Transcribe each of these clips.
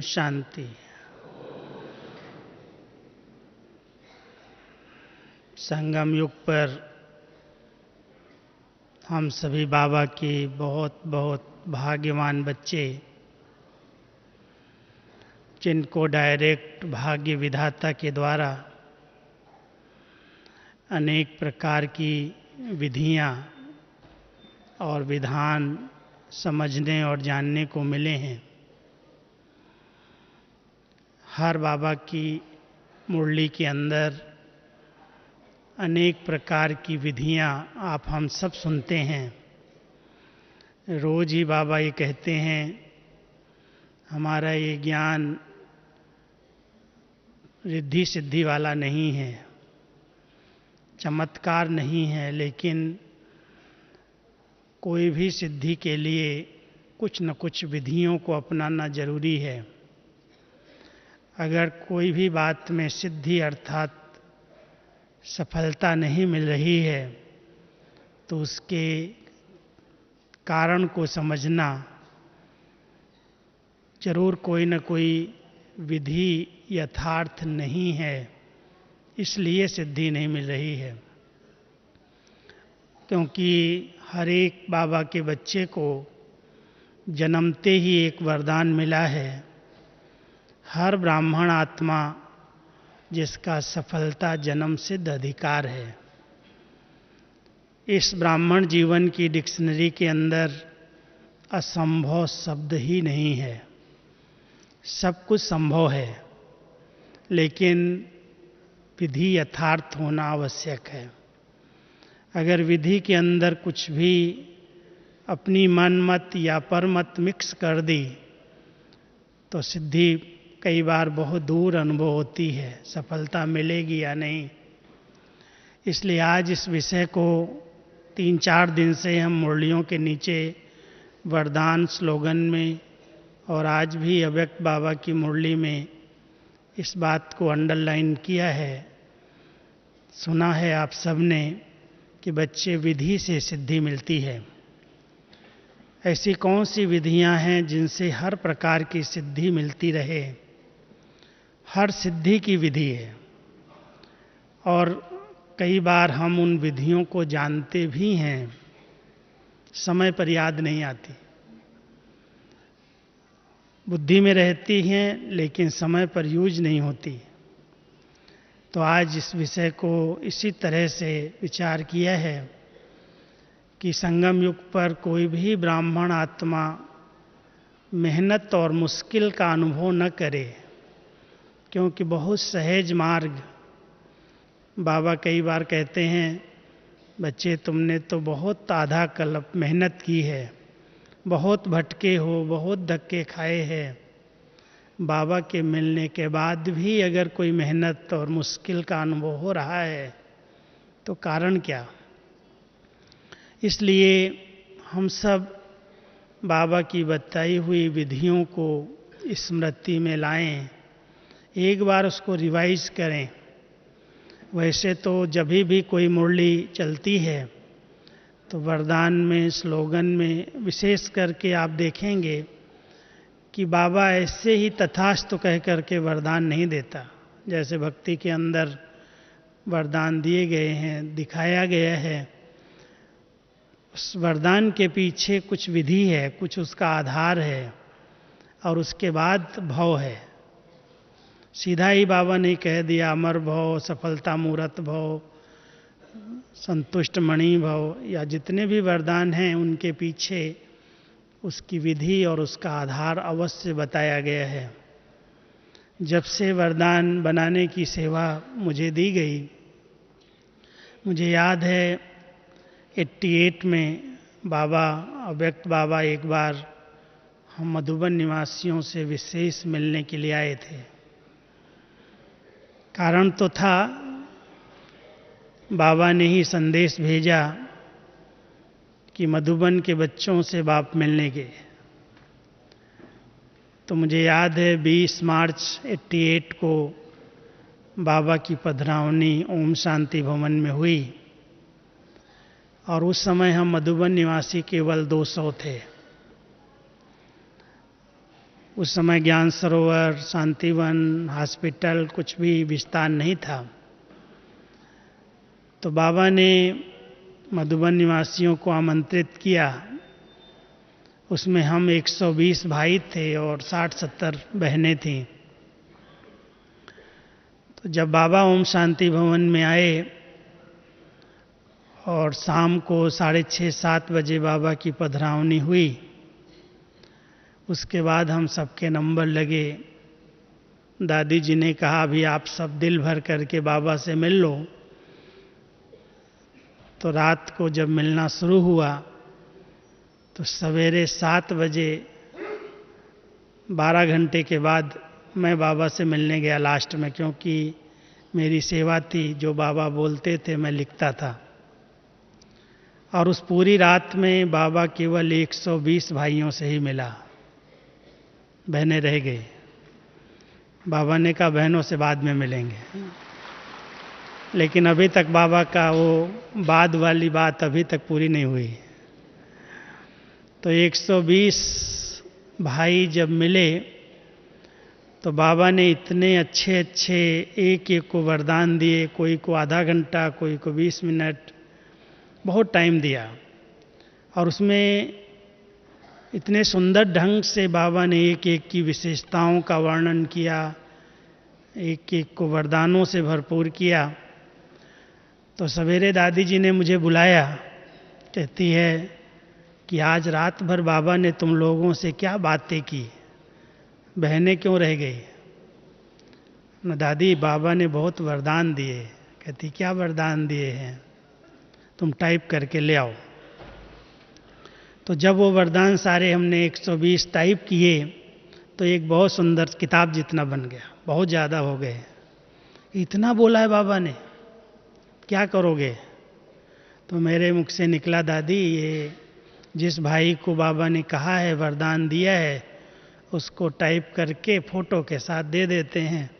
शांति। संगम युग पर हम सभी बाबा के बहुत बहुत भाग्यवान बच्चे, जिनको डायरेक्ट भाग्य विधाता के द्वारा अनेक प्रकार की विधियां और विधान समझने और जानने को मिले हैं। हर बाबा की मुरली के अंदर अनेक प्रकार की विधियां आप हम सब सुनते हैं। रोज ही बाबा ये कहते हैं, हमारा ये ज्ञान रिद्धि सिद्धि वाला नहीं है, चमत्कार नहीं है, लेकिन कोई भी सिद्धि के लिए कुछ न कुछ विधियों को अपनाना जरूरी है। अगर कोई भी बात में सिद्धि अर्थात सफलता नहीं मिल रही है तो उसके कारण को समझना जरूर कोई न कोई विधि यथार्थ नहीं है, इसलिए सिद्धि नहीं मिल रही है। क्योंकि हर एक बाबा के बच्चे को जन्मते ही एक वरदान मिला है। हर ब्राह्मण आत्मा जिसका सफलता जन्म सिद्ध अधिकार है। इस ब्राह्मण जीवन की डिक्शनरी के अंदर असंभव शब्द ही नहीं है। सब कुछ संभव है, लेकिन विधि यथार्थ होना आवश्यक है। अगर विधि के अंदर कुछ भी अपनी मनमत या परमत मिक्स कर दी तो सिद्धि कई बार बहुत दूर अनुभव होती है, सफलता मिलेगी या नहीं। इसलिए आज इस विषय को 3-4 दिन से हम मुरलियों के नीचे वरदान स्लोगन में और आज भी अव्यक्त बाबा की मुरली में इस बात को अंडरलाइन किया है। सुना है आप सबने कि बच्चे विधि से सिद्धि मिलती है। ऐसी कौन सी विधियां हैं जिनसे हर प्रकार की सिद्धि मिलती रहे? हर सिद्धि की विधि है और कई बार हम उन विधियों को जानते भी हैं, समय पर याद नहीं आती, बुद्धि में रहती हैं लेकिन समय पर यूज नहीं होती। तो आज इस विषय को इसी तरह से विचार किया है कि संगम युग पर कोई भी ब्राह्मण आत्मा मेहनत और मुश्किल का अनुभव न करे, क्योंकि बहुत सहज मार्ग। बाबा कई बार कहते हैं, बच्चे तुमने तो बहुत आधा कल्प मेहनत की है, बहुत भटके हो, बहुत धक्के खाए हैं। बाबा के मिलने के बाद भी अगर कोई मेहनत और मुश्किल का अनुभव हो रहा है तो कारण क्या? इसलिए हम सब बाबा की बताई हुई विधियों को स्मृति में लाएं, एक बार उसको रिवाइज करें। वैसे तो जब भी कोई मुरली चलती है तो वरदान में, स्लोगन में विशेष करके आप देखेंगे कि बाबा ऐसे ही तथास्तु कह करके वरदान नहीं देता। जैसे भक्ति के अंदर वरदान दिए गए हैं, दिखाया गया है, उस वरदान के पीछे कुछ विधि है, कुछ उसका आधार है और उसके बाद भव है। सीधा ही बाबा ने कह दिया अमर भव, सफलता मूर्त भव, संतुष्ट मणि भव, या जितने भी वरदान हैं उनके पीछे उसकी विधि और उसका आधार अवश्य बताया गया है। जब से वरदान बनाने की सेवा मुझे दी गई, मुझे याद है 88 में बाबा अव्यक्त बाबा एक बार हम मधुबन निवासियों से विशेष मिलने के लिए आए थे। कारण तो था, बाबा ने ही संदेश भेजा कि मधुबन के बच्चों से बाप मिलने के। तो मुझे याद है 20 मार्च 88 को बाबा की पधरावनी ओम शांति भवन में हुई और उस समय हम मधुबन निवासी केवल 200 थे। उस समय ज्ञान सरोवर, शांतिवन, हॉस्पिटल कुछ भी विस्तार नहीं था। तो बाबा ने मधुबन निवासियों को आमंत्रित किया। उसमें हम 120 भाई थे और 60-70 बहनें थीं। तो जब बाबा ओम शांति भवन में आए और शाम को 6:30-7 बजे बाबा की पधरावनी हुई, उसके बाद हम सबके नंबर लगे। दादी जी ने कहा अभी आप सब दिल भर करके बाबा से मिल लो। तो रात को जब मिलना शुरू हुआ तो सवेरे 7 बजे 12 घंटे के बाद मैं बाबा से मिलने गया लास्ट में, क्योंकि मेरी सेवा थी, जो बाबा बोलते थे मैं लिखता था। और उस पूरी रात में बाबा केवल 120 भाइयों से ही मिला, बहनें रह गई। बाबा ने कहा बहनों से बाद में मिलेंगे, लेकिन अभी तक बाबा का वो बाद वाली बात अभी तक पूरी नहीं हुई। तो 120 भाई जब मिले तो बाबा ने इतने अच्छे अच्छे एक एक को वरदान दिए, कोई को आधा घंटा, कोई को 20 मिनट, बहुत टाइम दिया। और उसमें इतने सुंदर ढंग से बाबा ने एक एक की विशेषताओं का वर्णन किया, एक एक को वरदानों से भरपूर किया। तो सवेरे दादी जी ने मुझे बुलाया, कहती है कि आज रात भर बाबा ने तुम लोगों से क्या बातें की, बहनें क्यों रह गई? न दादी, बाबा ने बहुत वरदान दिए। कहती क्या वरदान दिए हैं? तुम टाइप करके ले आओ। तो जब वो वरदान सारे हमने 120 टाइप किए तो एक बहुत सुंदर किताब जितना बन गया, बहुत ज़्यादा हो गए। इतना बोला है बाबा ने, क्या करोगे? तो मेरे मुख से निकला, दादी ये जिस भाई को बाबा ने कहा है, वरदान दिया है, उसको टाइप करके फ़ोटो के साथ दे देते हैं,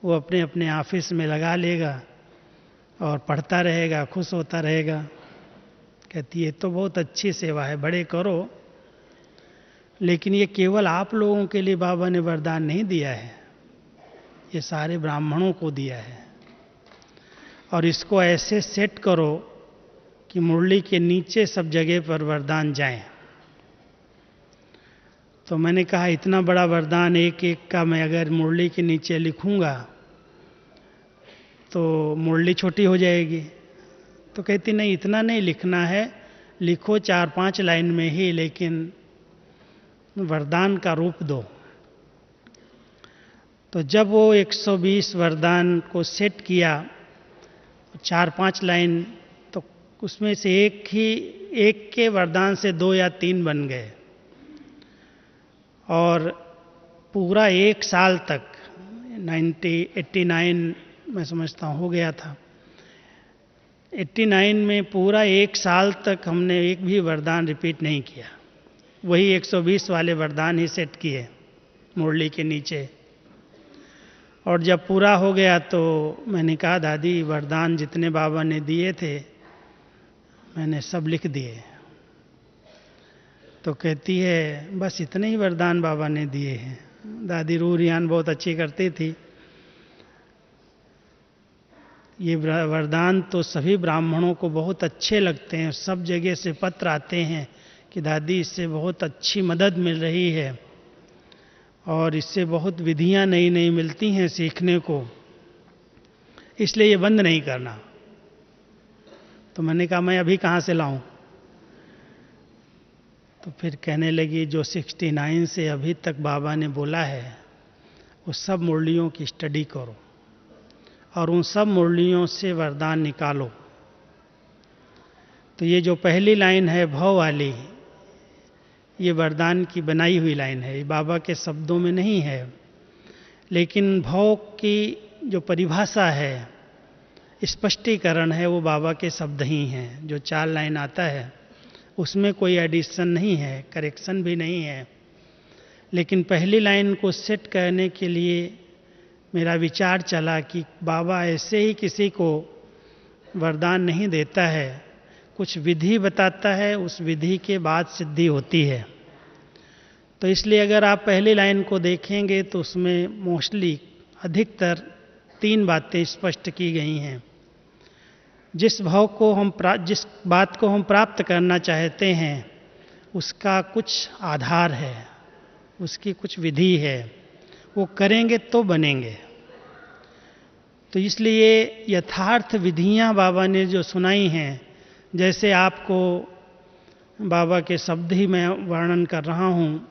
वो अपने अपने ऑफिस में लगा लेगा और पढ़ता रहेगा, खुश होता रहेगा। कहती है तो बहुत अच्छी सेवा है, बड़े करो। लेकिन ये केवल आप लोगों के लिए बाबा ने वरदान नहीं दिया है, ये सारे ब्राह्मणों को दिया है। और इसको ऐसे सेट करो कि मुरली के नीचे सब जगह पर वरदान जाएं। तो मैंने कहा इतना बड़ा वरदान एक एक का मैं अगर मुरली के नीचे लिखूंगा तो मुरली छोटी हो जाएगी। तो कहती नहीं, इतना नहीं लिखना है, लिखो 4-5 लाइन में ही, लेकिन वरदान का रूप दो। तो जब वो 120 वरदान को सेट किया, 4-5 लाइन, तो उसमें से एक के वरदान से 2 या 3 बन गए। और पूरा 1 साल तक 89 मैं समझता हूँ हो गया था, 89 में पूरा 1 साल तक हमने एक भी वरदान रिपीट नहीं किया, वही 120 वाले वरदान ही सेट किए मुरली के नीचे। और जब पूरा हो गया तो मैंने कहा दादी वरदान जितने बाबा ने दिए थे मैंने सब लिख दिए। तो कहती है बस इतने ही वरदान बाबा ने दिए हैं। दादी रूह रियान बहुत अच्छी करती थी। ये वरदान तो सभी ब्राह्मणों को बहुत अच्छे लगते हैं, सब जगह से पत्र आते हैं कि दादी इससे बहुत अच्छी मदद मिल रही है और इससे बहुत विधियां नई नई मिलती हैं सीखने को, इसलिए ये बंद नहीं करना। तो मैंने कहा मैं अभी कहाँ से लाऊं? तो फिर कहने लगी जो 69 से अभी तक बाबा ने बोला है वो सब मुरलियों की स्टडी करो और उन सब मुरलियों से वरदान निकालो। तो ये जो पहली लाइन है भव वाली, ये वरदान की बनाई हुई लाइन है, ये बाबा के शब्दों में नहीं है। लेकिन भव की जो परिभाषा है, स्पष्टीकरण है, वो बाबा के शब्द ही हैं। जो 4 लाइन आता है उसमें कोई एडिशन नहीं है, करेक्शन भी नहीं है। लेकिन पहली लाइन को सेट करने के लिए मेरा विचार चला कि बाबा ऐसे ही किसी को वरदान नहीं देता है, कुछ विधि बताता है, उस विधि के बाद सिद्धि होती है। तो तो इसलिए अगर आप पहली लाइन को देखेंगे तो उसमें मोस्टली अधिकतर 3 बातें स्पष्ट की गई हैं। जिस बात को हम प्राप्त करना चाहते हैं उसका कुछ आधार है, उसकी कुछ विधि है, वो करेंगे तो बनेंगे। तो इसलिए यथार्थ विधियां बाबा ने जो सुनाई हैं, जैसे आपको बाबा के शब्द ही मैं वर्णन कर रहा हूँ।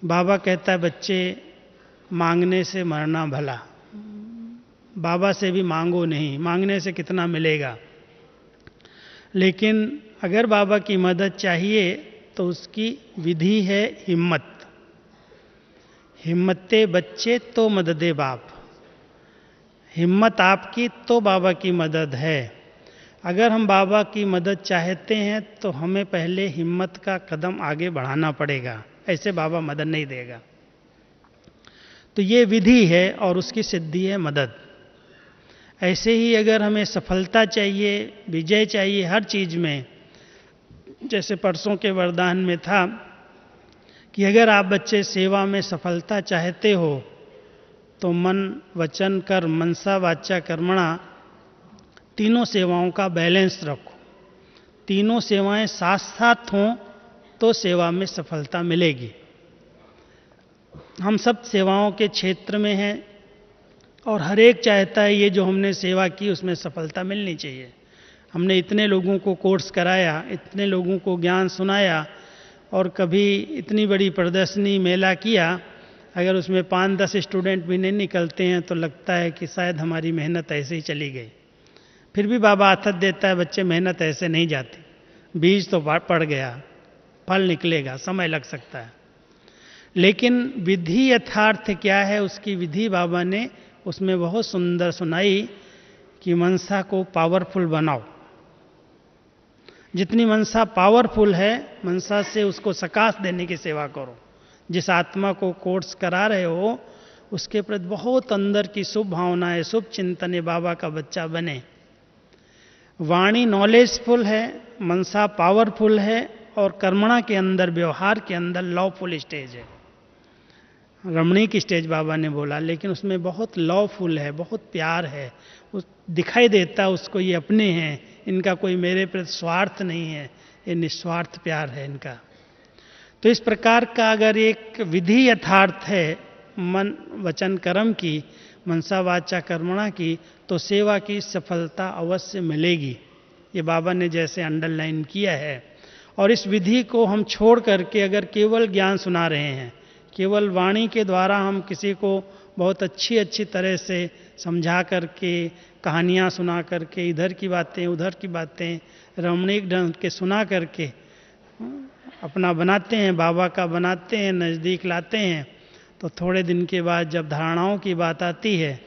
बाबा कहता है बच्चे मांगने से मरना भला, बाबा से भी मांगो नहीं, मांगने से कितना मिलेगा। लेकिन अगर बाबा की मदद चाहिए तो उसकी विधि है हिम्मत। हिम्मते बच्चे तो मददे बाप। हिम्मत आपकी तो बाबा की मदद है। अगर हम बाबा की मदद चाहते हैं तो हमें पहले हिम्मत का कदम आगे बढ़ाना पड़ेगा, ऐसे बाबा मदद नहीं देगा। तो ये विधि है और उसकी सिद्धि है मदद। ऐसे ही अगर हमें सफलता चाहिए, विजय चाहिए हर चीज में, जैसे परसों के वरदान में था कि अगर आप बच्चे सेवा में सफलता चाहते हो तो मन वचन कर्म, मनसा वाचा कर्मणा, तीनों सेवाओं का बैलेंस रखो। तीनों सेवाएं साथ साथ हों तो सेवा में सफलता मिलेगी। हम सब सेवाओं के क्षेत्र में हैं और हर एक चाहता है ये जो हमने सेवा की उसमें सफलता मिलनी चाहिए। हमने इतने लोगों को कोर्स कराया, इतने लोगों को ज्ञान सुनाया और कभी इतनी बड़ी प्रदर्शनी मेला किया, अगर उसमें 5-10 स्टूडेंट भी नहीं निकलते हैं तो लगता है कि शायद हमारी मेहनत ऐसे ही चली गई। फिर भी बाबा आथत देता है बच्चे मेहनत ऐसे नहीं जाती, बीज तो पड़ गया, फल निकलेगा, समय लग सकता है। लेकिन विधि यथार्थ क्या है, उसकी विधि बाबा ने उसमें बहुत सुंदर सुनाई कि मनसा को पावरफुल बनाओ। जितनी मनसा पावरफुल है, मनसा से उसको सकाश देने की सेवा करो। जिस आत्मा को कोर्स करा रहे हो उसके प्रति बहुत अंदर की शुभ भावनाएं, शुभ चिंतन बाबा का बच्चा बने। वाणी नॉलेजफुल है, मनसा पावरफुल है और कर्मणा के अंदर, व्यवहार के अंदर लॉफुल स्टेज है। रमणी की स्टेज बाबा ने बोला, लेकिन उसमें बहुत लॉफुल है, बहुत प्यार है। उस दिखाई देता उसको ये अपने हैं, इनका कोई मेरे प्रति स्वार्थ नहीं है, ये निस्वार्थ प्यार है इनका। तो इस प्रकार का अगर एक विधि यथार्थ है मन वचन कर्म की, मनसा वाचा कर्मणा की, तो सेवा की सफलता अवश्य मिलेगी। ये बाबा ने जैसे अंडरलाइन किया है। और इस विधि को हम छोड़ करके अगर केवल ज्ञान सुना रहे हैं, केवल वाणी के द्वारा हम किसी को बहुत अच्छी तरह से समझा करके, कहानियाँ सुना करके, इधर की बातें उधर की बातें रमणीक ढंग के सुना करके अपना बनाते हैं, बाबा का बनाते हैं, नज़दीक लाते हैं, तो थोड़े दिन के बाद जब धारणाओं की बात आती है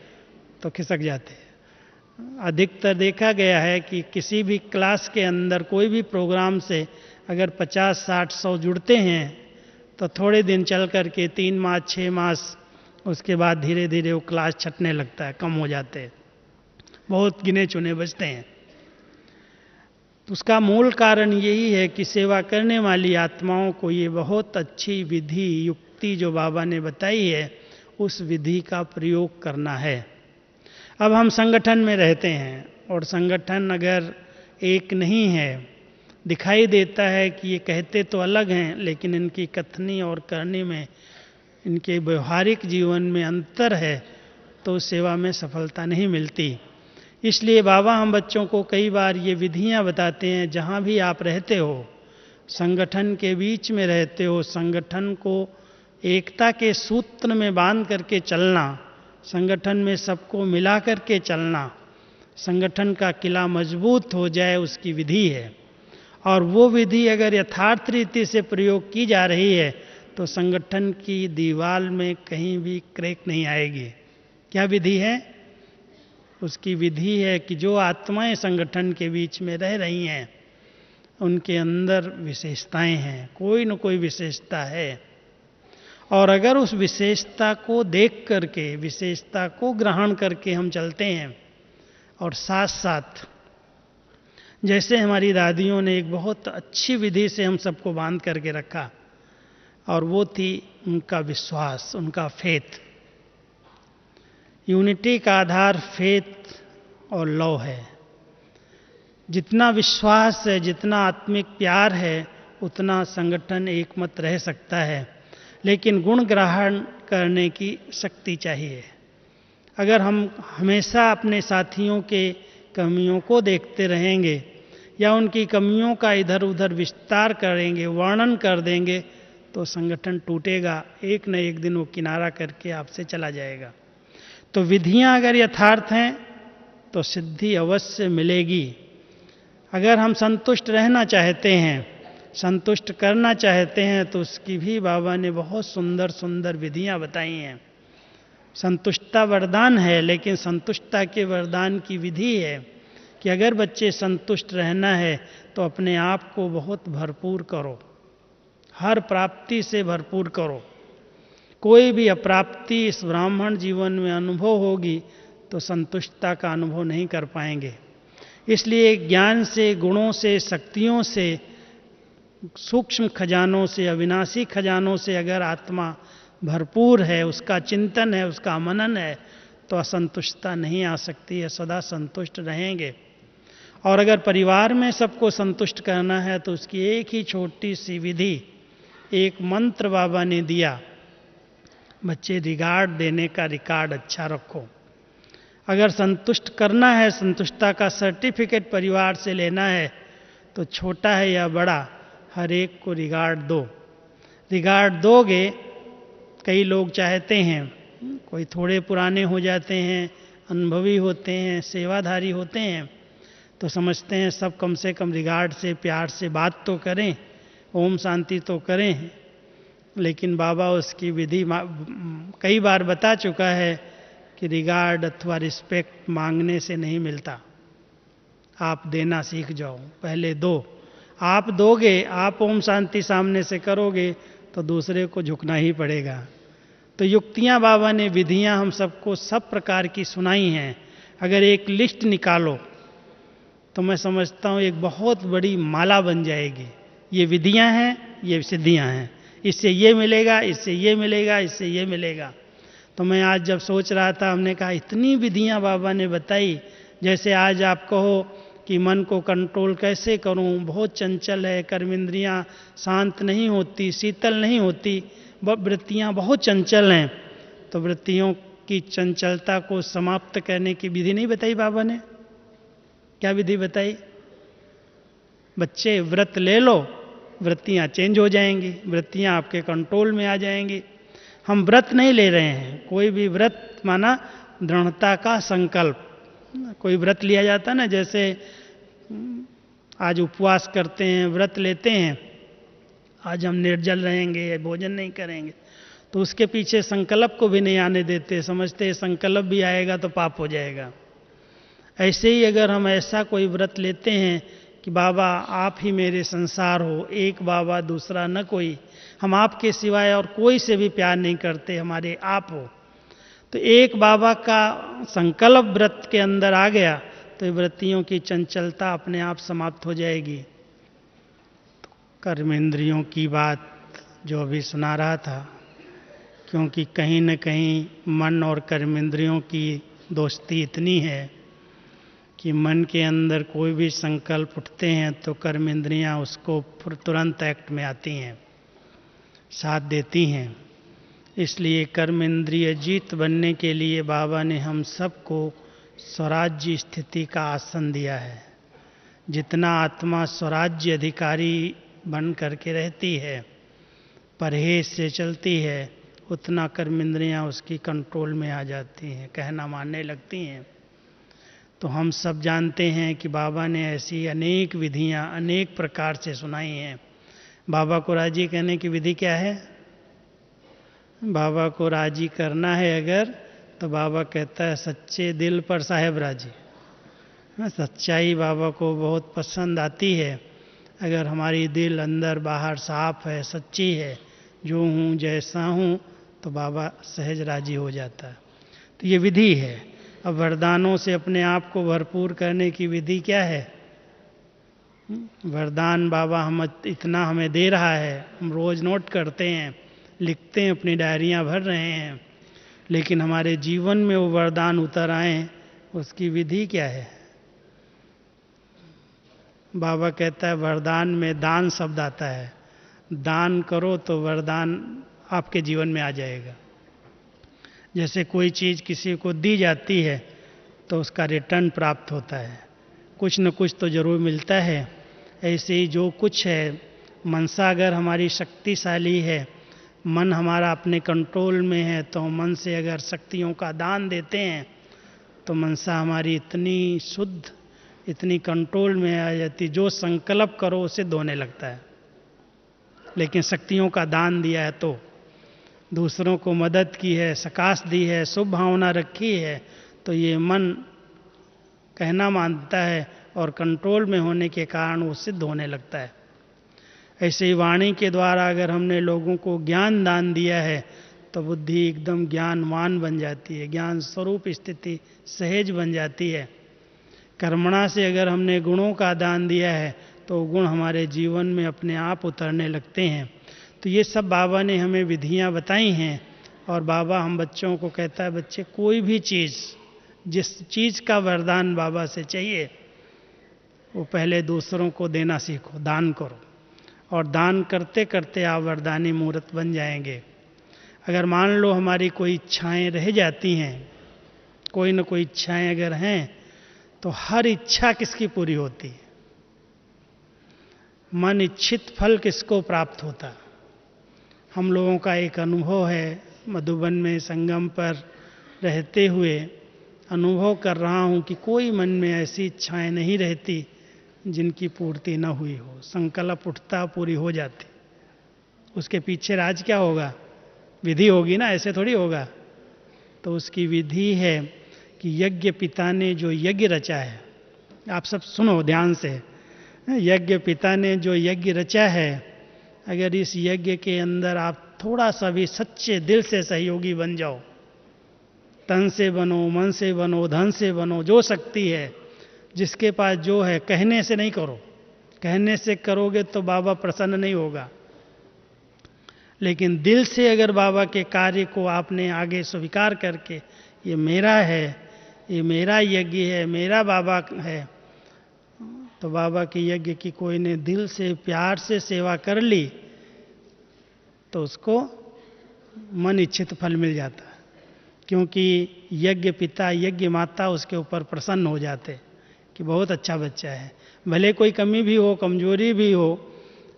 तो खिसक जाते हैं। अधिकतर देखा गया है कि किसी भी क्लास के अंदर कोई भी प्रोग्राम से अगर 50, 60, 100 जुड़ते हैं तो थोड़े दिन चल कर के 3 मास, 6 मास, उसके बाद धीरे धीरे वो क्लास छटने लगता है, कम हो जाते हैं, बहुत गिने चुने बचते हैं। तो उसका मूल कारण यही है कि सेवा करने वाली आत्माओं को ये बहुत अच्छी विधि युक्ति जो बाबा ने बताई है, उस विधि का प्रयोग करना है। अब हम संगठन में रहते हैं और संगठन अगर एक नहीं है, दिखाई देता है कि ये कहते तो अलग हैं लेकिन इनकी कथनी और करनी में, इनके व्यवहारिक जीवन में अंतर है, तो सेवा में सफलता नहीं मिलती। इसलिए बाबा हम बच्चों को कई बार ये विधियां बताते हैं, जहाँ भी आप रहते हो, संगठन के बीच में रहते हो, संगठन को एकता के सूत्र में बांध करके चलना, संगठन में सबको मिला करके चलना, संगठन का किला मजबूत हो जाए, उसकी विधि है। और वो विधि अगर यथार्थ रीति से प्रयोग की जा रही है तो संगठन की दीवार में कहीं भी क्रैक नहीं आएगी। क्या विधि है? उसकी विधि है कि जो आत्माएं संगठन के बीच में रह रही हैं उनके अंदर विशेषताएं हैं, कोई न कोई विशेषता है। और अगर उस विशेषता को देख करके, विशेषता को ग्रहण करके हम चलते हैं और साथ साथ जैसे हमारी दादियों ने एक बहुत अच्छी विधि से हम सबको बांध करके रखा, और वो थी उनका विश्वास, उनका फेथ। यूनिटी का आधार फेथ और लव है। जितना विश्वास है, जितना आत्मिक प्यार है, उतना संगठन एकमत रह सकता है, लेकिन गुण ग्रहण करने की शक्ति चाहिए। अगर हम हमेशा अपने साथियों के कमियों को देखते रहेंगे या उनकी कमियों का इधर उधर विस्तार करेंगे, वर्णन कर देंगे, तो संगठन टूटेगा। एक न एक दिन वो किनारा करके आपसे चला जाएगा। तो विधियां अगर यथार्थ हैं तो सिद्धि अवश्य मिलेगी। अगर हम संतुष्ट रहना चाहते हैं, संतुष्ट करना चाहते हैं, तो उसकी भी बाबा ने बहुत सुंदर सुंदर विधियां बताई हैं। संतुष्टता वरदान है, लेकिन संतुष्टता के वरदान की विधि है कि अगर बच्चे संतुष्ट रहना है तो अपने आप को बहुत भरपूर करो, हर प्राप्ति से भरपूर करो। कोई भी अप्राप्ति इस ब्राह्मण जीवन में अनुभव होगी तो संतुष्टता का अनुभव नहीं कर पाएंगे। इसलिए ज्ञान से, गुणों से, शक्तियों से, सूक्ष्म खजानों से, अविनाशी खजानों से अगर आत्मा भरपूर है, उसका चिंतन है, उसका मनन है, तो असंतुष्टता नहीं आ सकती है, सदा संतुष्ट रहेंगे। और अगर परिवार में सबको संतुष्ट करना है तो उसकी एक ही छोटी सी विधि, एक मंत्र बाबा ने दिया, बच्चे रिगार्ड देने का रिकॉर्ड अच्छा रखो। अगर संतुष्ट करना है, संतुष्टता का सर्टिफिकेट परिवार से लेना है, तो छोटा है या बड़ा, हर एक को रिगार्ड दो। रिगार्ड दोगे, कई लोग चाहते हैं, कोई थोड़े पुराने हो जाते हैं, अनुभवी होते हैं, सेवाधारी होते हैं, तो समझते हैं सब कम से कम रिगार्ड से, प्यार से बात तो करें, ओम शांति तो करें। लेकिन बाबा उसकी विधि कई बार बता चुका है कि रिगार्ड अथवा रिस्पेक्ट मांगने से नहीं मिलता। आप देना सीख जाओ, पहले दो। आप दोगे, आप ओम शांति सामने से करोगे, तो दूसरे को झुकना ही पड़ेगा। तो युक्तियां बाबा ने, विधियां हम सबको सब प्रकार की सुनाई हैं। अगर एक लिस्ट निकालो तो मैं समझता हूँ एक बहुत बड़ी माला बन जाएगी। ये विधियां हैं, ये सिद्धियां हैं, इससे ये मिलेगा, इससे ये मिलेगा, इससे ये मिलेगा। तो मैं आज जब सोच रहा था, हमने कहा इतनी विधियां बाबा ने बताई। जैसे आज आप कहो कि मन को कंट्रोल कैसे करूं, बहुत चंचल है, कर्मेंद्रियां शांत नहीं होती, शीतल नहीं होती, वृत्तियां बहुत चंचल हैं, तो वृत्तियों की चंचलता को समाप्त करने की विधि नहीं बताई बाबा ने? क्या विधि बताई? बच्चे व्रत ले लो, वृत्तियां चेंज हो जाएंगी, वृत्तियां आपके कंट्रोल में आ जाएंगी। हम व्रत नहीं ले रहे हैं। कोई भी व्रत माना दृढ़ता का संकल्प। कोई व्रत लिया जाता ना, जैसे आज उपवास करते हैं, व्रत लेते हैं, आज हम निर्जल रहेंगे, भोजन नहीं करेंगे, तो उसके पीछे संकल्प को भी नहीं आने देते, समझते संकल्प भी आएगा तो पाप हो जाएगा। ऐसे ही अगर हम ऐसा कोई व्रत लेते हैं कि बाबा आप ही मेरे संसार हो, एक बाबा दूसरा न कोई, हम आपके सिवाय और कोई से भी प्यार नहीं करते, हमारे आप हो, तो एक बाबा का संकल्प व्रत के अंदर आ गया तो वृत्तियों की चंचलता अपने आप समाप्त हो जाएगी। तो कर्मेंद्रियों की बात जो अभी सुना रहा था, क्योंकि कहीं न कहीं मन और कर्मेंद्रियों की दोस्ती इतनी है कि मन के अंदर कोई भी संकल्प उठते हैं तो कर्मेंद्रियां उसको तुरंत एक्ट में आती हैं, साथ देती हैं। इसलिए कर्मेंद्रिय जीत बनने के लिए बाबा ने हम सबको स्वराज्य स्थिति का आसन दिया है। जितना आत्मा स्वराज्य अधिकारी बन करके रहती है, परहेज से चलती है, उतना कर्मेंद्रियां उसकी कंट्रोल में आ जाती हैं, कहना मानने लगती हैं। तो हम सब जानते हैं कि बाबा ने ऐसी अनेक विधियां अनेक प्रकार से सुनाई हैं। बाबा को राजी करने की विधि क्या है? बाबा को राजी करना है अगर, तो बाबा कहता है सच्चे दिल पर साहेब राजी। सच्चाई बाबा को बहुत पसंद आती है। अगर हमारी दिल अंदर बाहर साफ है, सच्ची है, जो हूँ जैसा हूँ, तो बाबा सहज राजी हो जाता है। तो ये विधि है। अब वरदानों से अपने आप को भरपूर करने की विधि क्या है? वरदान बाबा हम इतना हमें दे रहा है, हम रोज़ नोट करते हैं, लिखते हैं, अपनी डायरियां भर रहे हैं, लेकिन हमारे जीवन में वो वरदान उतर आए, उसकी विधि क्या है? बाबा कहता है वरदान में दान शब्द आता है, दान करो तो वरदान आपके जीवन में आ जाएगा। जैसे कोई चीज़ किसी को दी जाती है तो उसका रिटर्न प्राप्त होता है, कुछ न कुछ तो ज़रूर मिलता है। ऐसे ही जो कुछ है, मनसा अगर हमारी शक्तिशाली है, मन हमारा अपने कंट्रोल में है, तो मन से अगर शक्तियों का दान देते हैं तो मनसा हमारी इतनी शुद्ध, इतनी कंट्रोल में आ जाती, जो संकल्प करो उसे धोने लगता है। लेकिन शक्तियों का दान दिया है तो दूसरों को मदद की है, सकाश दी है, शुभ भावना रखी है, तो ये मन कहना मानता है और कंट्रोल में होने के कारण वो सिद्ध होने लगता है। ऐसे ही वाणी के द्वारा अगर हमने लोगों को ज्ञान दान दिया है तो बुद्धि एकदम ज्ञानवान बन जाती है, ज्ञान स्वरूप स्थिति सहज बन जाती है। कर्मणा से अगर हमने गुणों का दान दिया है तो गुण हमारे जीवन में अपने आप उतरने लगते हैं। तो ये सब बाबा ने हमें विधियां बताई हैं, और बाबा हम बच्चों को कहता है, बच्चे कोई भी चीज़, जिस चीज़ का वरदान बाबा से चाहिए वो पहले दूसरों को देना सीखो, दान करो, और दान करते करते आप वरदानी मूर्त बन जाएंगे। अगर मान लो हमारी कोई इच्छाएं रह जाती हैं, कोई न कोई इच्छाएं अगर हैं, तो हर इच्छा किसकी पूरी होती है? मन इच्छित फल किसको प्राप्त होता? हम लोगों का एक अनुभव है, मधुबन में संगम पर रहते हुए अनुभव कर रहा हूँ कि कोई मन में ऐसी इच्छाएं नहीं रहती जिनकी पूर्ति न हुई हो। संकल्प उठता, पूरी हो जाती। उसके पीछे राज क्या होगा? विधि होगी ना, ऐसे थोड़ी होगा। तो उसकी विधि है कि यज्ञ पिता ने जो यज्ञ रचा है, आप सब सुनो ध्यान से, यज्ञ पिता ने जो यज्ञ रचा है, अगर इस यज्ञ के अंदर आप थोड़ा सा भी सच्चे दिल से सहयोगी बन जाओ, तन से बनो, मन से बनो, धन से बनो, जो शक्ति है, जिसके पास जो है, कहने से नहीं करो। कहने से करोगे तो बाबा प्रसन्न नहीं होगा, लेकिन दिल से अगर बाबा के कार्य को आपने आगे स्वीकार करके ये मेरा है, ये मेरा यज्ञ है, मेरा बाबा है, तो बाबा के यज्ञ की कोई ने दिल से प्यार से सेवा कर ली तो उसको मन इच्छित फल मिल जाता है, क्योंकि यज्ञ पिता, यज्ञ माता उसके ऊपर प्रसन्न हो जाते कि बहुत अच्छा बच्चा है। भले कोई कमी भी हो, कमजोरी भी हो,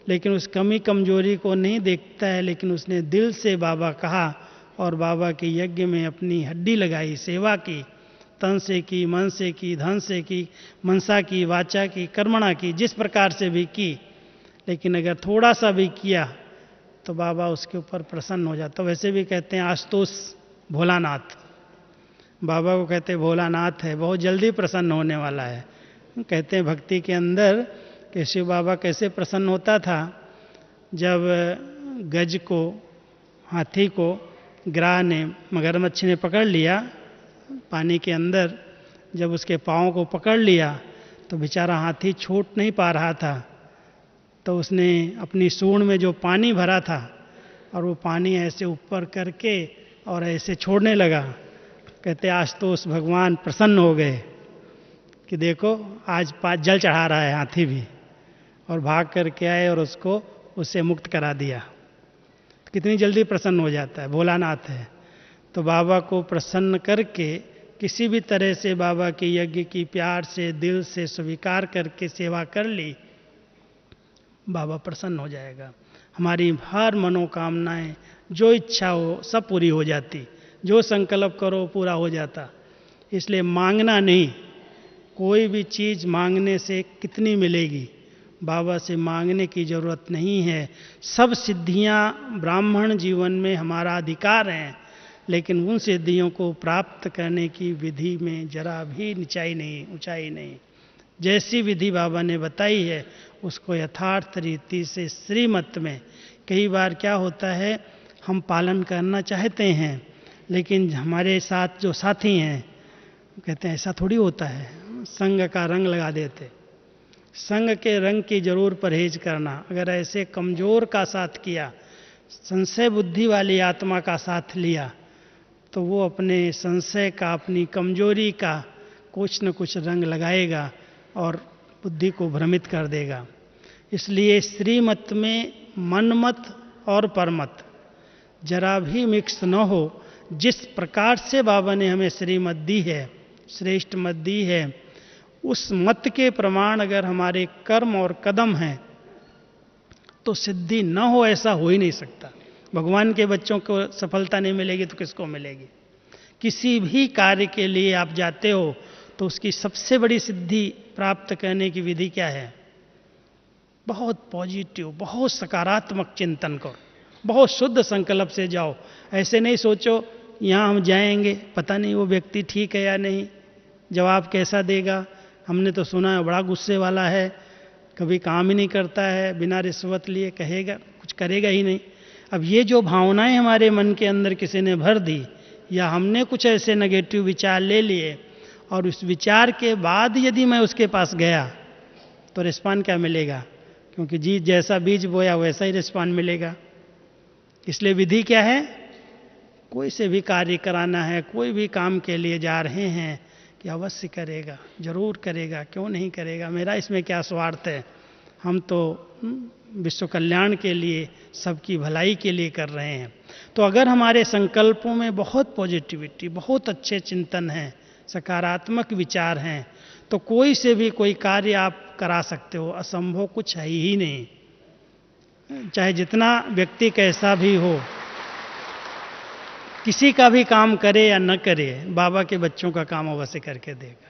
लेकिन उस कमी कमजोरी को नहीं देखता है, लेकिन उसने दिल से बाबा कहा और बाबा के यज्ञ में अपनी हड्डी लगाई, सेवा की, तन से की, मन से की, धन से की, मनसा की, वाचा की, कर्मणा की, जिस प्रकार से भी की, लेकिन अगर थोड़ा सा भी किया तो बाबा उसके ऊपर प्रसन्न हो जाता। तो वैसे भी कहते हैं आशुतोष भोलानाथ, बाबा को कहते हैं भोलानाथ है, बहुत जल्दी प्रसन्न होने वाला है। कहते हैं भक्ति के अंदर कि शिव बाबा कैसे प्रसन्न होता था, जब गज को, हाथी को ग्राह ने, मगरमच्छ ने पकड़ लिया पानी के अंदर, जब उसके पाँव को पकड़ लिया तो बेचारा हाथी छूट नहीं पा रहा था, तो उसने अपनी सूंड में जो पानी भरा था और वो पानी ऐसे ऊपर करके और ऐसे छोड़ने लगा। कहते आशुतोष भगवान प्रसन्न हो गए कि देखो आज जल चढ़ा रहा है हाथी भी, और भाग करके आए और उसको उससे मुक्त करा दिया। कितनी जल्दी प्रसन्न हो जाता है, भोलानाथ है। तो बाबा को प्रसन्न करके किसी भी तरह से बाबा के यज्ञ की प्यार से, दिल से स्वीकार करके सेवा कर ली, बाबा प्रसन्न हो जाएगा। हमारी हर मनोकामनाएं, जो इच्छा हो सब पूरी हो जाती, जो संकल्प करो पूरा हो जाता। इसलिए मांगना नहीं, कोई भी चीज़ मांगने से कितनी मिलेगी, बाबा से मांगने की जरूरत नहीं है। सब सिद्धियां ब्राह्मण जीवन में हमारा अधिकार हैं, लेकिन उन सिद्धियों को प्राप्त करने की विधि में जरा भी ऊंचाई नहीं। जैसी विधि बाबा ने बताई है उसको यथार्थ रीति से श्रीमत में, कई बार क्या होता है हम पालन करना चाहते हैं, लेकिन हमारे साथ जो साथी हैं कहते हैं ऐसा थोड़ी होता है, संग का रंग लगा देते। संग के रंग की जरूर परहेज करना। अगर ऐसे कमजोर का साथ किया, संशय बुद्धि वाली आत्मा का साथ लिया, तो वो अपने संशय का, अपनी कमजोरी का कुछ न कुछ रंग लगाएगा और बुद्धि को भ्रमित कर देगा। इसलिए श्रीमत में मनमत और परमत जरा भी मिक्स न हो। जिस प्रकार से बाबा ने हमें श्रीमत दी है, श्रेष्ठ मत दी है, उस मत के प्रमाण अगर हमारे कर्म और कदम हैं तो सिद्धि न हो ऐसा हो ही नहीं सकता। भगवान के बच्चों को सफलता नहीं मिलेगी तो किसको मिलेगी? किसी भी कार्य के लिए आप जाते हो तो उसकी सबसे बड़ी सिद्धि प्राप्त करने की विधि क्या है? बहुत पॉजिटिव, बहुत सकारात्मक चिंतन करो, बहुत शुद्ध संकल्प से जाओ। ऐसे नहीं सोचो यहाँ हम जाएंगे, पता नहीं वो व्यक्ति ठीक है या नहीं, जवाब कैसा देगा, हमने तो सुना है बड़ा गुस्से वाला है, कभी काम ही नहीं करता है, बिना रिश्वत लिए कहेगा कुछ करेगा ही नहीं। अब ये जो भावनाएं हमारे मन के अंदर किसी ने भर दी, या हमने कुछ ऐसे नेगेटिव विचार ले लिए, और उस विचार के बाद यदि मैं उसके पास गया तो रिस्पॉन्ड क्या मिलेगा? क्योंकि जी जैसा बीज बोया वैसा ही रिस्पॉन्ड मिलेगा। इसलिए विधि क्या है? कोई से भी कार्य कराना है, कोई भी काम के लिए जा रहे हैं कि अवश्य करेगा, जरूर करेगा, क्यों नहीं करेगा, मेरा इसमें क्या स्वार्थ है, हम तो विश्व कल्याण के लिए, सबकी भलाई के लिए कर रहे हैं। तो अगर हमारे संकल्पों में बहुत पॉजिटिविटी, बहुत अच्छे चिंतन हैं, सकारात्मक विचार हैं, तो कोई से भी कोई कार्य आप करा सकते हो, असंभव कुछ है ही नहीं। चाहे जितना व्यक्ति कैसा भी हो, किसी का भी काम करे या न करे, बाबा के बच्चों का काम अवश्य करके देगा।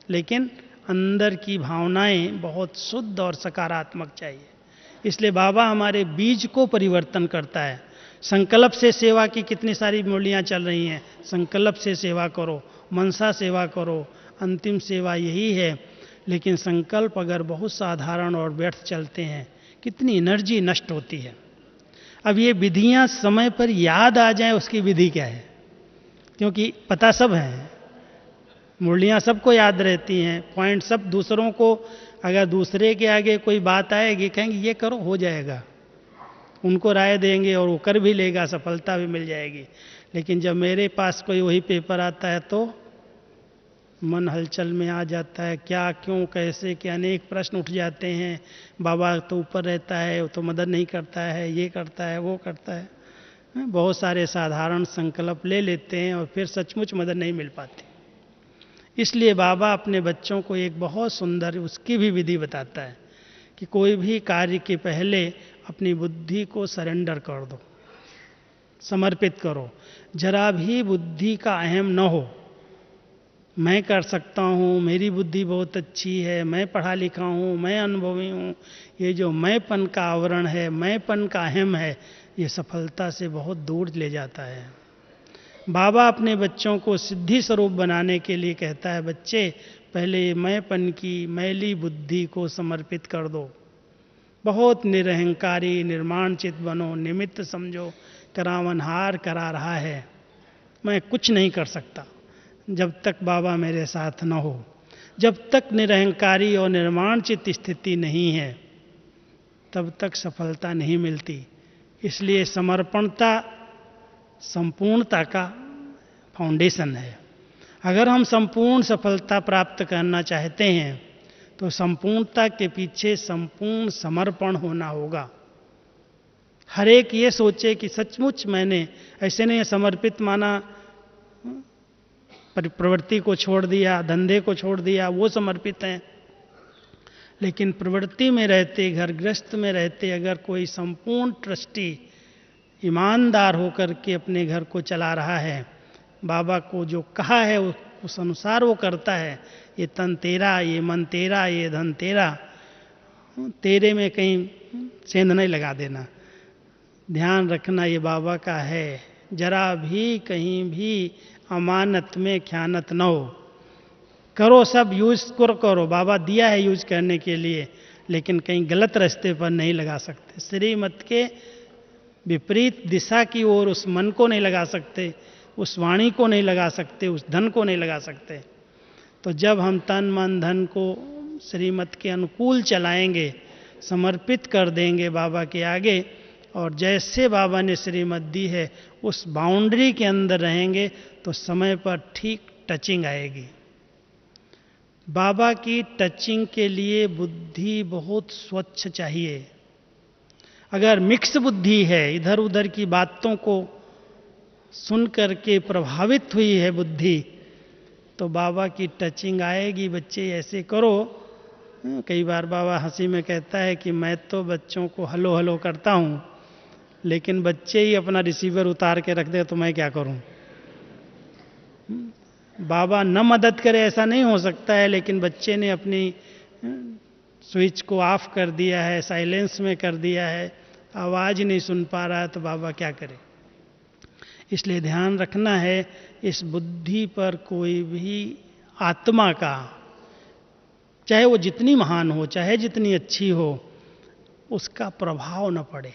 लेकिन अंदर की भावनाएं बहुत शुद्ध और सकारात्मक चाहिए। इसलिए बाबा हमारे बीज को परिवर्तन करता है। संकल्प से सेवा की कितनी सारी मूर्तियां चल रही हैं, संकल्प से सेवा करो, मनसा सेवा करो, अंतिम सेवा यही है। लेकिन संकल्प अगर बहुत साधारण और व्यर्थ चलते हैं, कितनी एनर्जी नष्ट होती है। अब ये विधियां समय पर याद आ जाए, उसकी विधि क्या है? क्योंकि पता सब है, मुरलियां सबको याद रहती हैं, पॉइंट सब दूसरों को, अगर दूसरे के आगे कोई बात आएगी कहेंगे ये करो, हो जाएगा, उनको राय देंगे और वो कर भी लेगा, सफलता भी मिल जाएगी। लेकिन जब मेरे पास कोई वही पेपर आता है तो मन हलचल में आ जाता है, क्या, क्यों, कैसे, क्या, अनेक प्रश्न उठ जाते हैं। बाबा तो ऊपर रहता है, वो तो मदद नहीं करता है, ये करता है, वो करता है। बहुत सारे साधारण संकल्प ले लेते हैं और फिर सचमुच मदद नहीं मिल पाती। इसलिए बाबा अपने बच्चों को एक बहुत सुंदर उसकी भी विधि बताता है कि कोई भी कार्य के पहले अपनी बुद्धि को सरेंडर कर दो, समर्पित करो। जरा भी बुद्धि का अहम न हो, मैं कर सकता हूँ, मेरी बुद्धि बहुत अच्छी है, मैं पढ़ा लिखा हूँ, मैं अनुभवी हूँ। ये जो मैंपन का आवरण है, मैंपन का अहम है, ये सफलता से बहुत दूर ले जाता है। बाबा अपने बच्चों को सिद्धि स्वरूप बनाने के लिए कहता है, बच्चे पहले मैंपन की मैली बुद्धि को समर्पित कर दो, बहुत निरहंकारी निर्माण चित बनो, निमित्त समझो, करावनहार करा रहा है, मैं कुछ नहीं कर सकता जब तक बाबा मेरे साथ न हो। जब तक निरहंकारी और निर्माणचित स्थिति नहीं है तब तक सफलता नहीं मिलती। इसलिए समर्पणता संपूर्णता का फाउंडेशन है। अगर हम संपूर्ण सफलता प्राप्त करना चाहते हैं तो संपूर्णता के पीछे संपूर्ण समर्पण होना होगा। हर एक ये सोचे कि सचमुच मैंने, ऐसे नहीं समर्पित माना प्रवृत्ति को छोड़ दिया, धंधे को छोड़ दिया, वो समर्पित हैं। लेकिन प्रवृत्ति में रहते, घर गृहस्थ में रहते अगर कोई संपूर्ण ट्रस्टी ईमानदार होकर के अपने घर को चला रहा है, बाबा को जो कहा है उस अनुसार वो करता है, ये तन तेरा, ये मन तेरा, ये धन तेरा, तेरे में कहीं सेंध नहीं लगा देना, ध्यान रखना ये बाबा का है। जरा भी कहीं भी अमानत में ख्यानत न हो। करो, सब यूज करो, बाबा दिया है यूज करने के लिए, लेकिन कहीं गलत रास्ते पर नहीं लगा सकते। श्रीमत के विपरीत दिशा की ओर उस मन को नहीं लगा सकते, उस वाणी को नहीं लगा सकते, उस धन को नहीं लगा सकते। तो जब हम तन मन धन को श्रीमत के अनुकूल चलाएंगे, समर्पित कर देंगे बाबा के आगे, और जैसे बाबा ने श्रीमत दी है उस बाउंड्री के अंदर रहेंगे तो समय पर ठीक टचिंग आएगी। बाबा की टचिंग के लिए बुद्धि बहुत स्वच्छ चाहिए। अगर मिक्स बुद्धि है, इधर उधर की बातों को सुन करके प्रभावित हुई है बुद्धि, तो बाबा की टचिंग आएगी, बच्चे ऐसे करो। कई बार बाबा हंसी में कहता है कि मैं तो बच्चों को हलो हलो करता हूं, लेकिन बच्चे ही अपना रिसीवर उतार के रख दे तो मैं क्या करूं। बाबा न मदद करे ऐसा नहीं हो सकता है, लेकिन बच्चे ने अपनी स्विच को ऑफ कर दिया है, साइलेंस में कर दिया है, आवाज नहीं सुन पा रहा है, तो बाबा क्या करे। इसलिए ध्यान रखना है इस बुद्धि पर कोई भी आत्मा का, चाहे वो जितनी महान हो, चाहे जितनी अच्छी हो, उसका प्रभाव न पड़े,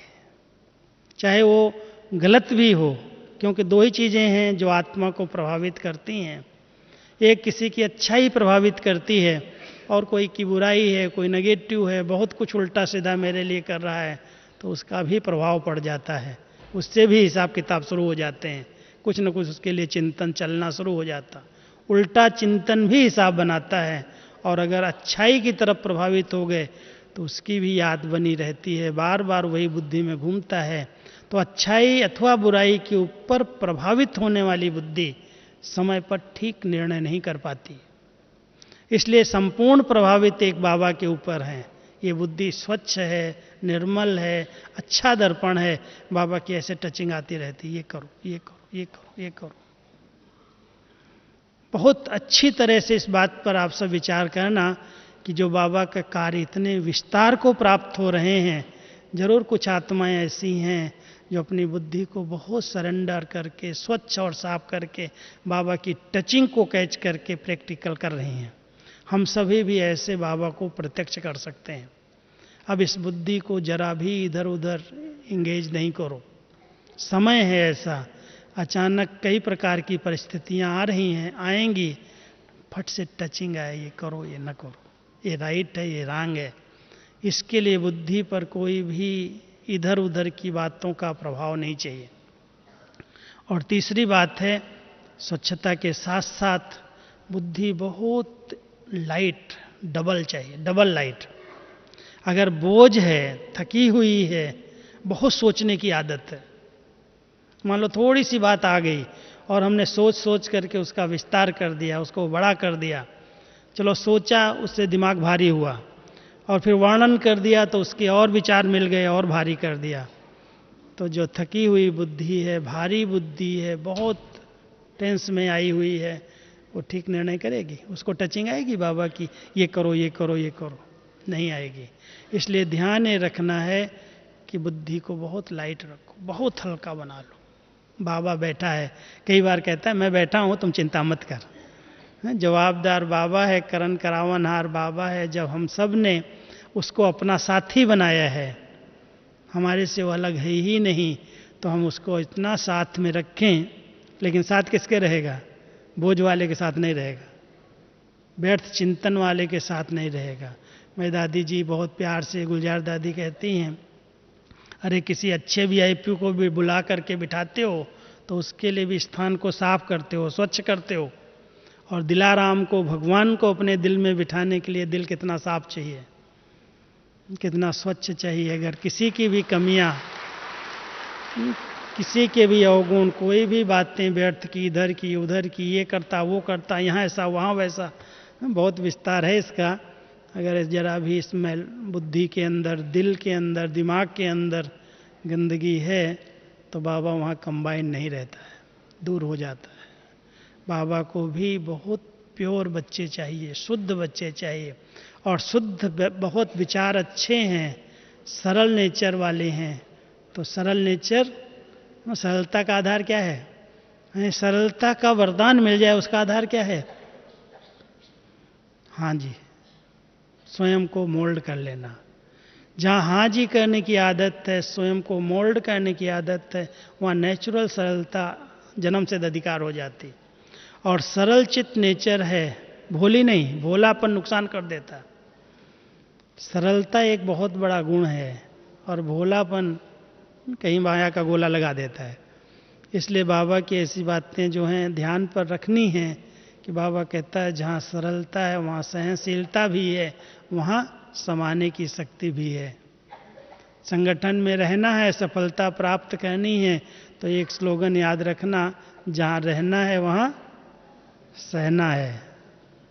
चाहे वो गलत भी हो। क्योंकि दो ही चीजें हैं जो आत्मा को प्रभावित करती हैं, एक किसी की अच्छाई प्रभावित करती है और कोई की बुराई है, कोई नेगेटिव है, बहुत कुछ उल्टा सीधा मेरे लिए कर रहा है, तो उसका भी प्रभाव पड़ जाता है, उससे भी हिसाब किताब शुरू हो जाते हैं, कुछ न कुछ उसके लिए चिंतन चलना शुरू हो जाता। उल्टा चिंतन भी हिसाब बनाता है, और अगर अच्छाई की तरफ प्रभावित हो गए तो उसकी भी याद बनी रहती है, बार बार वही बुद्धि में घूमता है। तो अच्छाई अथवा बुराई के ऊपर प्रभावित होने वाली बुद्धि समय पर ठीक निर्णय नहीं कर पाती। इसलिए संपूर्ण प्रभावित एक बाबा के ऊपर है। ये बुद्धि स्वच्छ है, निर्मल है, अच्छा दर्पण है, बाबा की ऐसे टचिंग आती रहती, ये करो, ये करो, ये करो, ये करो। बहुत अच्छी तरह से इस बात पर आप सब विचार करना कि जो बाबा का कार्य इतने विस्तार को प्राप्त हो रहे हैं, जरूर कुछ आत्माएं ऐसी हैं जो अपनी बुद्धि को बहुत सरेंडर करके, स्वच्छ और साफ करके बाबा की टचिंग को कैच करके प्रैक्टिकल कर रही हैं। हम सभी भी ऐसे बाबा को प्रत्यक्ष कर सकते हैं। अब इस बुद्धि को जरा भी इधर उधर इंगेज नहीं करो। समय है ऐसा, अचानक कई प्रकार की परिस्थितियां आ रही हैं, आएंगी, फट से टचिंग आए, ये करो, ये न करो, ये राइट है, ये रॉन्ग है। इसके लिए बुद्धि पर कोई भी इधर उधर की बातों का प्रभाव नहीं चाहिए। और तीसरी बात है, स्वच्छता के साथ साथ बुद्धि बहुत लाइट, डबल चाहिए, डबल लाइट। अगर बोझ है, थकी हुई है, बहुत सोचने की आदत है, मान लो थोड़ी सी बात आ गई और हमने सोच सोच करके उसका विस्तार कर दिया, उसको बड़ा कर दिया, चलो सोचा, उससे दिमाग भारी हुआ, और फिर वर्णन कर दिया तो उसके और विचार मिल गए और भारी कर दिया। तो जो थकी हुई बुद्धि है, भारी बुद्धि है, बहुत टेंस में आई हुई है, वो ठीक निर्णय करेगी? उसको टचिंग आएगी बाबा की, ये करो, ये करो, ये करो? नहीं आएगी। इसलिए ध्यान ये रखना है कि बुद्धि को बहुत लाइट रखो, बहुत हल्का बना लो। बाबा बैठा है, कई बार कहता है मैं बैठा हूं, तुम चिंता मत कर। जवाबदार बाबा है, करण करावनहार बाबा है। जब हम सब ने उसको अपना साथी बनाया है, हमारे से वो अलग है ही नहीं, तो हम उसको इतना साथ में रखें। लेकिन साथ किसके रहेगा? बोझ वाले के साथ नहीं रहेगा, व्यर्थ चिंतन वाले के साथ नहीं रहेगा। मेरी दादी जी बहुत प्यार से, गुलजार दादी कहती हैं, अरे किसी अच्छे वीआईपी को भी बुला करके बिठाते हो तो उसके लिए भी स्थान को साफ करते हो, स्वच्छ करते हो। और दिलाराम को, भगवान को अपने दिल में बिठाने के लिए दिल कितना साफ चाहिए, कितना स्वच्छ चाहिए। अगर किसी की भी कमियां, किसी के भी अवगुण, कोई भी बातें व्यर्थ की, इधर की उधर की, ये करता वो करता, यहाँ ऐसा वहाँ वैसा, बहुत विस्तार है इसका। अगर जरा भी इसमें बुद्धि के अंदर, दिल के अंदर, दिमाग के अंदर गंदगी है तो बाबा वहाँ कंबाइन नहीं रहता है, दूर हो जाता है। बाबा को भी बहुत प्योर बच्चे चाहिए, शुद्ध बच्चे चाहिए। और शुद्ध बहुत विचार अच्छे हैं, सरल नेचर वाले हैं। तो सरल नेचर, सरलता का आधार क्या है? सरलता का वरदान मिल जाए, उसका आधार क्या है? हाँ जी, स्वयं को मोल्ड कर लेना। जहाँ हाँ जी करने की आदत है, स्वयं को मोल्ड करने की आदत है, वहाँ नेचुरल सरलता जन्म से अधिकार हो जाती। और सरल चित्त नेचर है, भोली नहीं, भोलापन नुकसान कर देता है। सरलता एक बहुत बड़ा गुण है और भोलापन कहीं माया का गोला लगा देता है। इसलिए बाबा की ऐसी बातें जो हैं ध्यान पर रखनी हैं कि बाबा कहता है जहाँ सरलता है वहाँ सहनशीलता भी है, वहाँ समाने की शक्ति भी है। संगठन में रहना है, सफलता प्राप्त करनी है तो एक स्लोगन याद रखना, जहाँ रहना है वहाँ सहना है,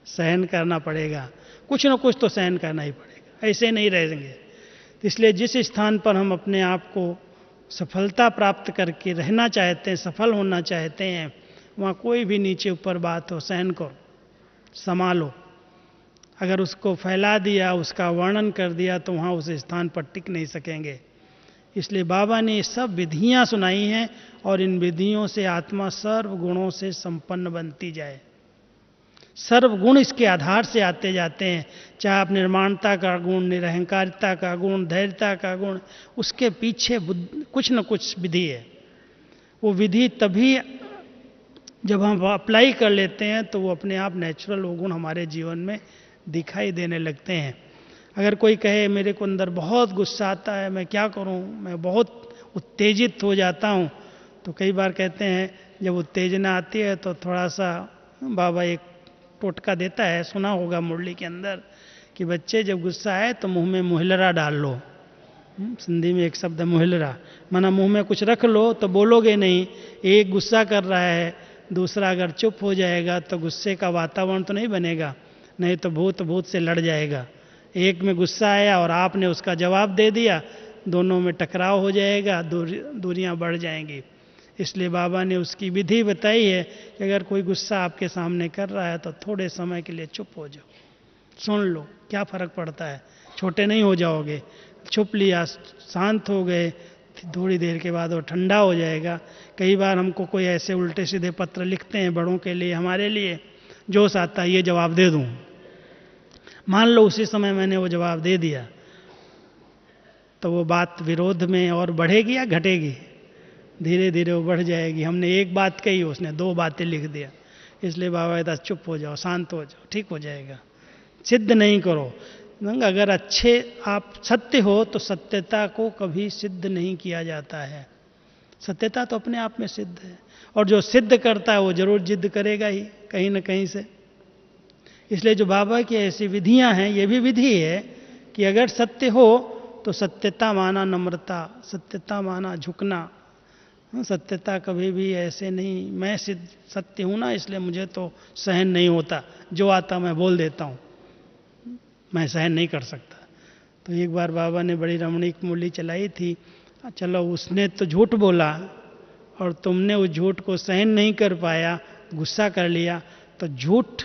सहन करना पड़ेगा, कुछ न कुछ तो सहन करना ही पड़ेगा, ऐसे नहीं रहेंगे। इसलिए जिस स्थान पर हम अपने आप को सफलता प्राप्त करके रहना चाहते हैं, सफल होना चाहते हैं, वहाँ कोई भी नीचे ऊपर बात हो सहन करो, संभालो। अगर उसको फैला दिया, उसका वर्णन कर दिया तो वहाँ उस स्थान पर टिक नहीं सकेंगे। इसलिए बाबा ने ये सब विधियाँ सुनाई हैं और इन विधियों से आत्मा सर्व गुणों से संपन्न बनती जाए। सर्व गुण इसके आधार से आते जाते हैं, चाहे आप निर्माणता का गुण, निरहंकारिता का गुण, धैर्यता का गुण, उसके पीछे कुछ न कुछ विधि है। वो विधि तभी जब हम अप्लाई कर लेते हैं तो वो अपने आप नेचुरल वो गुण हमारे जीवन में दिखाई देने लगते हैं। अगर कोई कहे मेरे को अंदर बहुत गुस्सा आता है, मैं क्या करूं, मैं बहुत उत्तेजित हो जाता हूं, तो कई बार कहते हैं जब उत्तेजना आती है तो थोड़ा सा बाबा एक टोटका देता है, सुना होगा मुरली के अंदर, कि बच्चे जब गुस्सा आए तो मुंह में मुहलरा डाल लो। सिंधी में एक शब्द है मुहलरा, माना मुंह में कुछ रख लो तो बोलोगे नहीं। एक गुस्सा कर रहा है, दूसरा अगर चुप हो जाएगा तो गुस्से का वातावरण तो नहीं बनेगा, नहीं तो भूत भूत से लड़ जाएगा। एक में गुस्सा आया और आपने उसका जवाब दे दिया, दोनों में टकराव हो जाएगा, दूरियां बढ़ जाएंगी। इसलिए बाबा ने उसकी विधि बताई है कि अगर कोई गुस्सा आपके सामने कर रहा है तो थोड़े समय के लिए चुप हो जाओ, सुन लो, क्या फर्क पड़ता है, छोटे नहीं हो जाओगे। चुप लिया, शांत हो गए, थोड़ी देर के बाद वो ठंडा हो जाएगा। कई बार हमको कोई ऐसे उल्टे सीधे पत्र लिखते हैं बड़ों के लिए, हमारे लिए जोश आता है ये जवाब दे दूं, मान लो उसी समय मैंने वो जवाब दे दिया तो वो बात विरोध में और बढ़ेगी या घटेगी? धीरे धीरे वो बढ़ जाएगी। हमने एक बात कही, उसने दो बातें लिख दिया। इसलिए बाबा कहता चुप हो जाओ, शांत हो जाओ, ठीक हो जाएगा। सिद्ध नहीं करो। अगर अच्छे आप सत्य हो तो सत्यता को कभी सिद्ध नहीं किया जाता है। सत्यता तो अपने आप में सिद्ध है, और जो सिद्ध करता है वो जरूर जिद्द करेगा ही कहीं न कहीं से। इसलिए जो बाबा की ऐसी विधियां हैं, ये भी विधि है कि अगर सत्य हो तो सत्यता माना नम्रता, सत्यता माना झुकना। सत्यता कभी भी ऐसे नहीं मैं सत्य हूं ना इसलिए मुझे तो सहन नहीं होता, जो आता मैं बोल देता हूं, मैं सहन नहीं कर सकता। तो एक बार बाबा ने बड़ी रमणीक मुरली चलाई थी, चलो उसने तो झूठ बोला और तुमने उस झूठ को सहन नहीं कर पाया, गुस्सा कर लिया, तो झूठ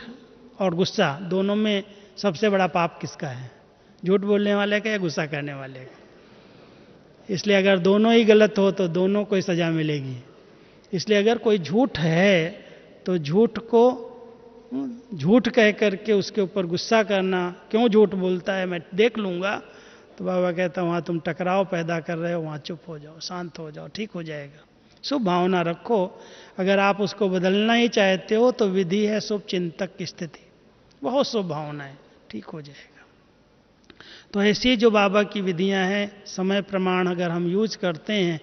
और गुस्सा दोनों में सबसे बड़ा पाप किसका है? झूठ बोलने वाले का या गुस्सा करने वाले का? इसलिए अगर दोनों ही गलत हो तो दोनों को ही सजा मिलेगी। इसलिए अगर कोई झूठ है तो झूठ को झूठ कह करके उसके ऊपर गुस्सा करना, क्यों झूठ बोलता है मैं देख लूँगा, तो बाबा कहता वहाँ तुम टकराव पैदा कर रहे हो, वहाँ चुप हो जाओ, शांत हो जाओ, ठीक हो जाएगा। शुभ भावना रखो। अगर आप उसको बदलना ही चाहते हो तो विधि है शुभ चिंतक की स्थिति, बहुत शुभ भावना है, ठीक हो जाएगा। तो ऐसी जो बाबा की विधियां हैं, समय प्रमाण अगर हम यूज करते हैं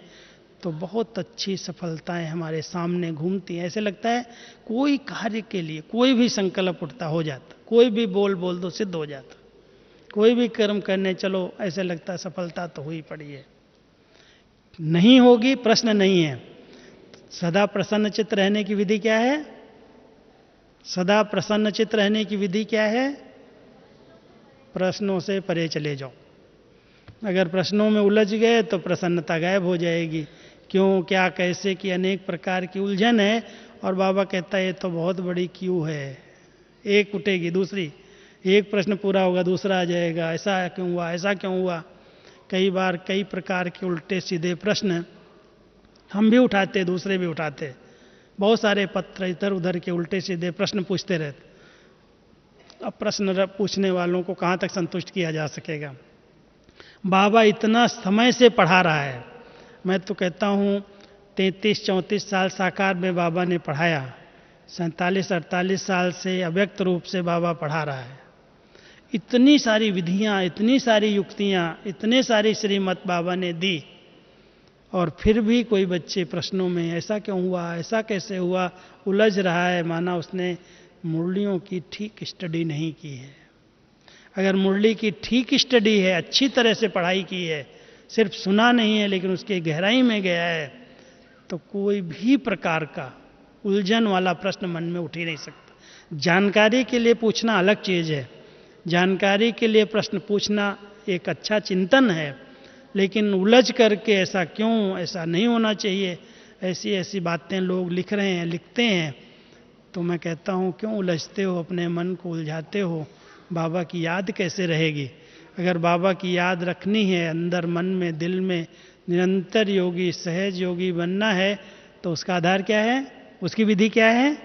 तो बहुत अच्छी सफलताएं हमारे सामने घूमती हैं। ऐसे लगता है कोई कार्य के लिए कोई भी संकल्प उठता हो जाता, कोई भी बोल दो सिद्ध हो जाता, कोई भी कर्म करने चलो ऐसे लगता है सफलता तो हुई पड़ी है। नहीं होगी प्रश्न नहीं है। सदा प्रसन्नचित्त रहने की विधि क्या है? सदा प्रसन्नचित्त रहने की विधि क्या है? प्रश्नों से परे चले जाओ। अगर प्रश्नों में उलझ गए तो प्रसन्नता गायब हो जाएगी। क्यों, क्या, कैसे की अनेक प्रकार की उलझन है, और बाबा कहता है ये तो बहुत बड़ी क्यू है, एक उठेगी दूसरी, एक प्रश्न पूरा होगा दूसरा आ जाएगा, ऐसा क्यों हुआ, ऐसा क्यों हुआ। कई बार कई प्रकार के उल्टे सीधे प्रश्न हम भी उठाते, दूसरे भी उठाते, बहुत सारे पत्र इधर उधर के उल्टे सीधे प्रश्न पूछते रहते। अब प्रश्न पूछने वालों को कहाँ तक संतुष्ट किया जा सकेगा? बाबा इतना समय से पढ़ा रहा है। मैं तो कहता हूँ 33-34 साल साकार में बाबा ने पढ़ाया, 47-48 साल से अव्यक्त रूप से बाबा पढ़ा रहा है। इतनी सारी विधियां, इतनी सारी युक्तियां, इतने सारी श्रीमत बाबा ने दी, और फिर भी कोई बच्चे प्रश्नों में ऐसा क्यों हुआ, ऐसा कैसे हुआ, उलझ रहा है, माना उसने मुरलियों की ठीक स्टडी नहीं की है। अगर मुरली की ठीक स्टडी है, अच्छी तरह से पढ़ाई की है, सिर्फ सुना नहीं है लेकिन उसके गहराई में गया है, तो कोई भी प्रकार का उलझन वाला प्रश्न मन में उठ ही नहीं सकता। जानकारी के लिए पूछना अलग चीज़ है, जानकारी के लिए प्रश्न पूछना एक अच्छा चिंतन है, लेकिन उलझ करके ऐसा क्यों, ऐसा नहीं होना चाहिए, ऐसी ऐसी बातें लोग लिख रहे हैं, लिखते हैं, तो मैं कहता हूँ क्यों उलझते हो, अपने मन को उलझाते हो, बाबा की याद कैसे रहेगी। अगर बाबा की याद रखनी है, अंदर मन में, दिल में निरंतर योगी, सहज योगी बनना है, तो उसका आधार क्या है, उसकी विधि क्या है?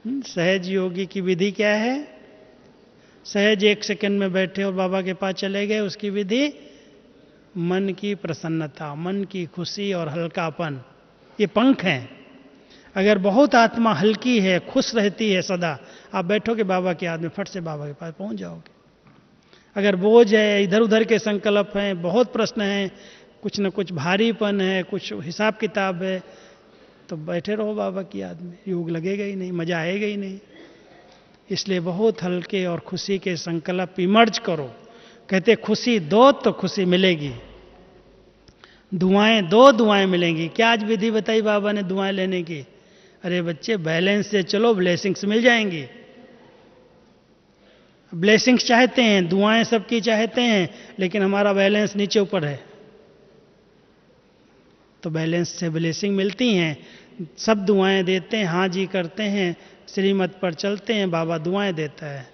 सहज योगी की विधि क्या है? सहज 1 सेकंड में बैठे और बाबा के पास चले गए, उसकी विधि मन की प्रसन्नता, मन की खुशी और हल्कापन, ये पंख हैं। अगर बहुत आत्मा हल्की है, खुश रहती है सदा, आप बैठोगे बाबा की याद में, फट से बाबा के पास पहुंच जाओगे। अगर बोझ है, इधर उधर के संकल्प हैं, बहुत प्रश्न हैं, कुछ न कुछ भारीपन है, कुछ हिसाब किताब है, तो बैठे रहो बाबा की याद में, योग लगेगा ही नहीं, मजा आएगा ही नहीं। इसलिए बहुत हल्के और खुशी के संकल्प इमर्ज करो। कहते खुशी दो तो खुशी मिलेगी, दुआएं दो दुआएं मिलेंगी। क्या आज विधि बताई बाबा ने दुआएं लेने की? अरे बच्चे, बैलेंस से चलो, ब्लेसिंग्स मिल जाएंगी। ब्लेसिंग्स चाहते हैं, दुआएं सबकी चाहते हैं, लेकिन हमारा बैलेंस नीचे ऊपर है, तो बैलेंस से ब्लेसिंग मिलती हैं। सब दुआएं देते हैं, हाँ जी करते हैं, श्रीमत पर चलते हैं, बाबा दुआएं देता है।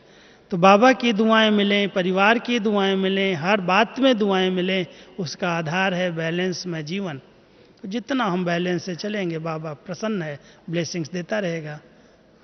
तो बाबा की दुआएं मिलें, परिवार की दुआएं मिलें, हर बात में दुआएं मिलें, उसका आधार है बैलेंस में जीवन। तो जितना हम बैलेंस से चलेंगे, बाबा प्रसन्न है, ब्लेसिंग्स देता रहेगा,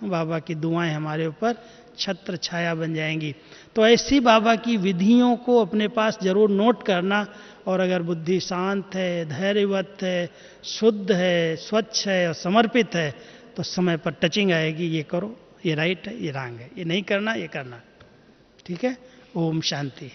बाबा की दुआएं हमारे ऊपर छत्र छाया बन जाएंगी। तो ऐसी बाबा की विधियों को अपने पास जरूर नोट करना, और अगर बुद्धि शांत है, धैर्यवत है, शुद्ध है, स्वच्छ है और समर्पित है, तो समय पर टचिंग आएगी, ये करो, ये राइट है, ये रॉन्ग है, ये नहीं करना, ये करना। ठीक है। ओम शांति।